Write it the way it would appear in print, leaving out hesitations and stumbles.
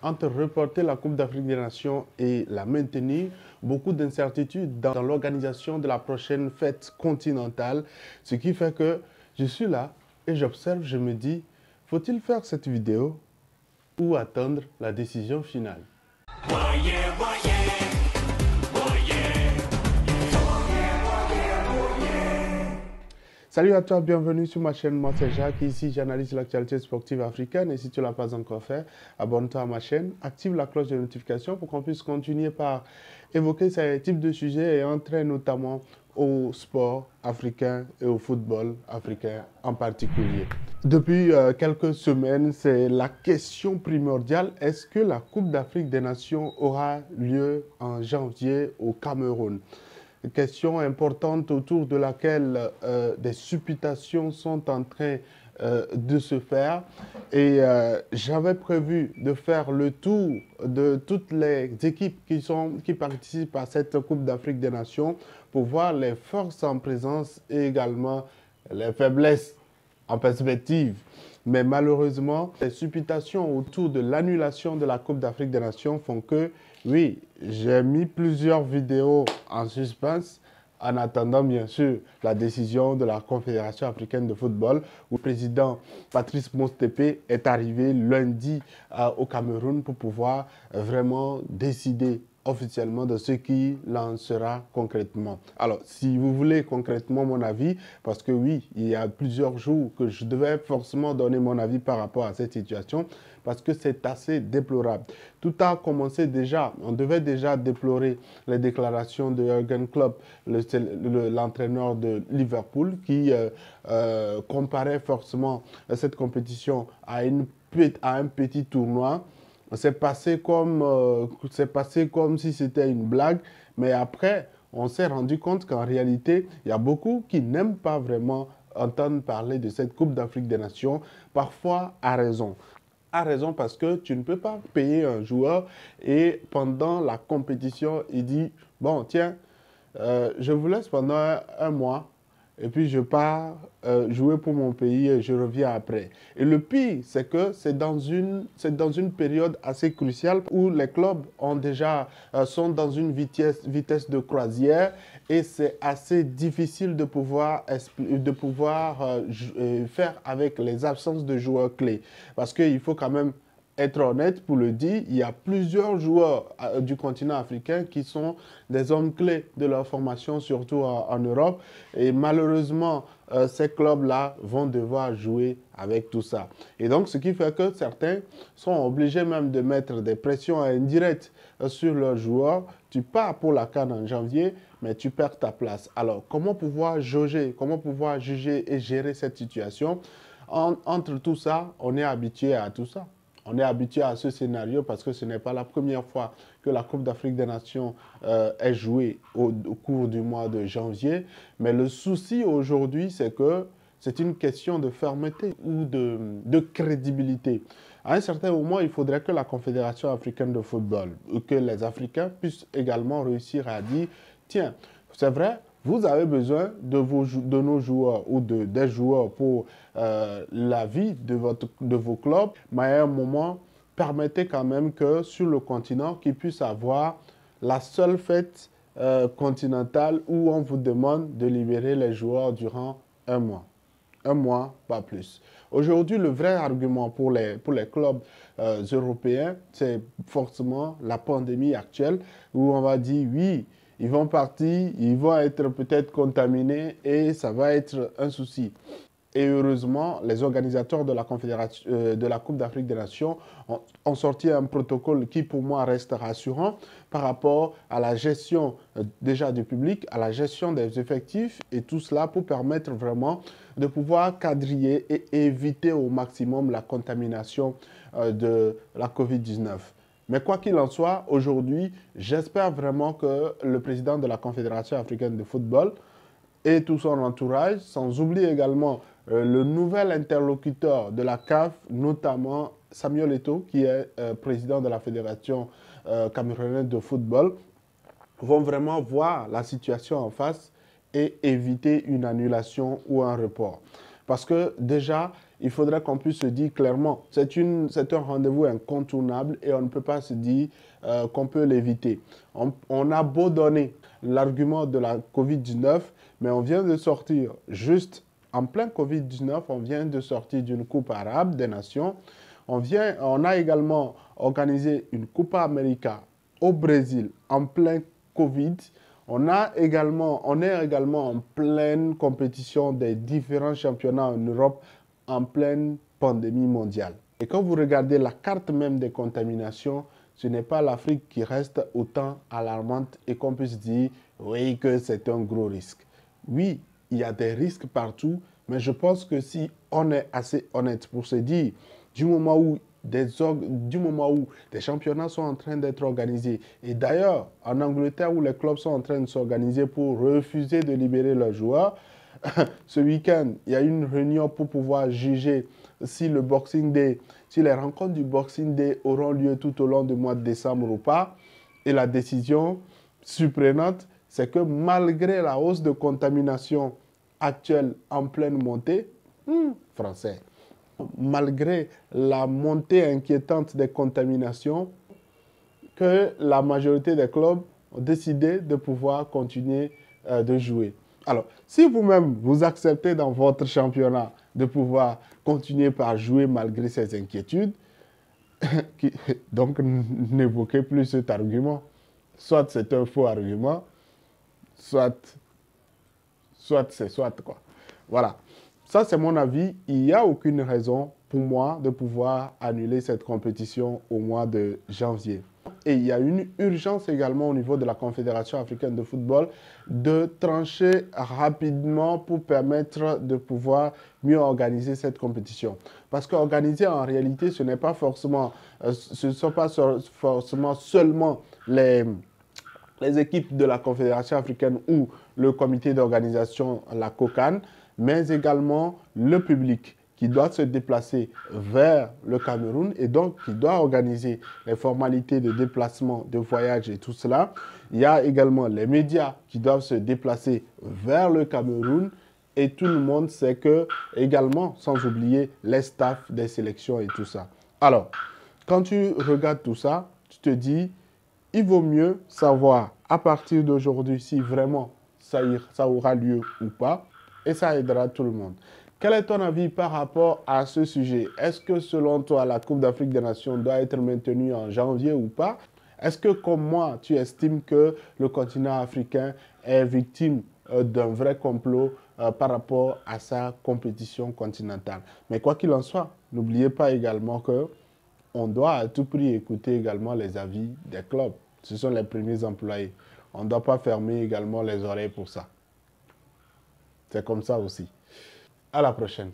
entre reporter la Coupe d'Afrique des Nations et la maintenir, beaucoup d'incertitudes dans l'organisation de la prochaine fête continentale, ce qui fait que je suis là et j'observe, je me dis, faut-il faire cette vidéo ou attendre la décision finale? Salut à toi, bienvenue sur ma chaîne. Moi c'est Jacques, ici j'analyse l'actualité sportive africaine et si tu ne l'as pas encore fait, abonne-toi à ma chaîne, active la cloche de notification pour qu'on puisse continuer par évoquer ces types de sujets et entrer notamment au sport africain et au football africain en particulier. Depuis quelques semaines, c'est la question primordiale, est-ce que la Coupe d'Afrique des Nations aura lieu en janvier au Cameroun? Question importante autour de laquelle des supputations sont en train de se faire. Et j'avais prévu de faire le tour de toutes les équipes qui participent à cette Coupe d'Afrique des Nations pour voir les forces en présence et également les faiblesses en perspective. Mais malheureusement, les supputations autour de l'annulation de la Coupe d'Afrique des Nations font que, oui, j'ai mis plusieurs vidéos en suspense en attendant bien sûr la décision de la Confédération africaine de football où le président Patrice Motsepe est arrivé lundi au Cameroun pour pouvoir vraiment décider officiellement de ce qui lancera concrètement. Alors, si vous voulez concrètement mon avis, parce que oui, il y a plusieurs jours que je devais forcément donner mon avis par rapport à cette situation, parce que c'est assez déplorable. Tout a commencé déjà, on devait déjà déplorer les déclarations de Jürgen Klopp, l'entraîneur de Liverpool, qui comparait forcément cette compétition à un petit tournoi. C'est passé comme si c'était une blague, mais après, on s'est rendu compte qu'en réalité, il y a beaucoup qui n'aiment pas vraiment entendre parler de cette Coupe d'Afrique des Nations, parfois à raison. À raison parce que tu ne peux pas payer un joueur et pendant la compétition, il dit, bon, tiens, je vous laisse pendant un mois. Et puis je pars jouer pour mon pays et je reviens après. Et le pire, c'est que c'est dans une période assez cruciale où les clubs sont dans une vitesse de croisière et c'est assez difficile de pouvoir faire avec les absences de joueurs clés. Parce qu'il faut quand même être honnête pour le dire, il y a plusieurs joueurs du continent africain qui sont des hommes clés de leur formation, surtout en Europe. Et malheureusement, ces clubs-là vont devoir jouer avec tout ça. Et donc, ce qui fait que certains sont obligés même de mettre des pressions indirectes sur leurs joueurs. Tu pars pour la CAN en janvier, mais tu perds ta place. Alors, comment pouvoir jauger, comment pouvoir juger et gérer cette situation? Entre tout ça, on est habitué à tout ça. On est habitué à ce scénario parce que ce n'est pas la première fois que la Coupe d'Afrique des Nations est jouée au cours du mois de janvier. Mais le souci aujourd'hui, c'est que c'est une question de fermeté ou de crédibilité. À un certain moment, il faudrait que la Confédération africaine de football, ou que les Africains puissent également réussir à dire, tiens, c'est vrai, vous avez besoin de nos joueurs ou des joueurs pour la vie de vos clubs, mais à un moment, permettez quand même que sur le continent, qu'ils puissent avoir la seule fête continentale où on vous demande de libérer les joueurs durant un mois. Un mois, pas plus. Aujourd'hui, le vrai argument pour les clubs européens, c'est forcément la pandémie actuelle où on va dire oui, ils vont partir, ils vont être peut-être contaminés et ça va être un souci. Et heureusement, les organisateurs de la Confédération, de la Coupe d'Afrique des Nations ont sorti un protocole qui, pour moi, reste rassurant par rapport à la gestion déjà du public, à la gestion des effectifs et tout cela pour permettre vraiment de pouvoir quadriller et éviter au maximum la contamination de la COVID-19. Mais quoi qu'il en soit, aujourd'hui, j'espère vraiment que le président de la Confédération africaine de football et tout son entourage, sans oublier également le nouvel interlocuteur de la CAF, notamment Samuel Eto'o, qui est président de la Fédération camerounaise de football, vont vraiment voir la situation en face et éviter une annulation ou un report. Parce que déjà, il faudrait qu'on puisse se dire clairement, c'est un rendez-vous incontournable et on ne peut pas se dire qu'on peut l'éviter. On a beau donner l'argument de la Covid-19, mais on vient de sortir juste en plein Covid-19, on vient de sortir d'une Coupe arabe des nations. On a également organisé une Coupe América au Brésil en plein Covid. On est également en pleine compétition des différents championnats en Europe en pleine pandémie mondiale. Et quand vous regardez la carte même des contaminations, ce n'est pas l'Afrique qui reste autant alarmante et qu'on puisse dire oui que c'est un gros risque. Oui, il y a des risques partout, mais je pense que si on est assez honnête pour se dire du moment où des championnats sont en train d'être organisés. Et d'ailleurs, en Angleterre, où les clubs sont en train de s'organiser pour refuser de libérer leurs joueurs, ce week-end, il y a eu une réunion pour pouvoir juger si les rencontres du Boxing Day auront lieu tout au long du mois de décembre ou pas. Et la décision surprenante, c'est que malgré la hausse de contamination actuelle en pleine montée, français, malgré la montée inquiétante des contaminations, que la majorité des clubs ont décidé de pouvoir continuer de jouer. Alors, si vous-même, vous acceptez dans votre championnat de pouvoir continuer par jouer malgré ces inquiétudes, donc n'évoquez plus cet argument. Soit c'est un faux argument, soit c'est soit, quoi. Voilà. Ça, c'est mon avis. Il n'y a aucune raison pour moi de pouvoir annuler cette compétition au mois de janvier. Et il y a une urgence également au niveau de la Confédération africaine de football de trancher rapidement pour permettre de pouvoir mieux organiser cette compétition. Parce qu'organiser en réalité, ce n'est pas forcément, ce ne sont pas forcément seulement les équipes de la Confédération africaine ou le comité d'organisation, la COCAN, mais également le public qui doit se déplacer vers le Cameroun et donc qui doit organiser les formalités de déplacement, de voyage et tout cela. Il y a également les médias qui doivent se déplacer vers le Cameroun et tout le monde sait que, également, sans oublier les staffs des sélections et tout ça. Alors, quand tu regardes tout ça, tu te dis, il vaut mieux savoir à partir d'aujourd'hui si vraiment ça aura lieu ou pas et ça aidera tout le monde. Quel est ton avis par rapport à ce sujet? Est-ce que selon toi, la Coupe d'Afrique des Nations doit être maintenue en janvier ou pas? Est-ce que comme moi, tu estimes que le continent africain est victime d'un vrai complot par rapport à sa compétition continentale? Mais quoi qu'il en soit, n'oubliez pas également que on doit à tout prix écouter également les avis des clubs. Ce sont les premiers employés. On ne doit pas fermer également les oreilles pour ça. C'est comme ça aussi. À la prochaine.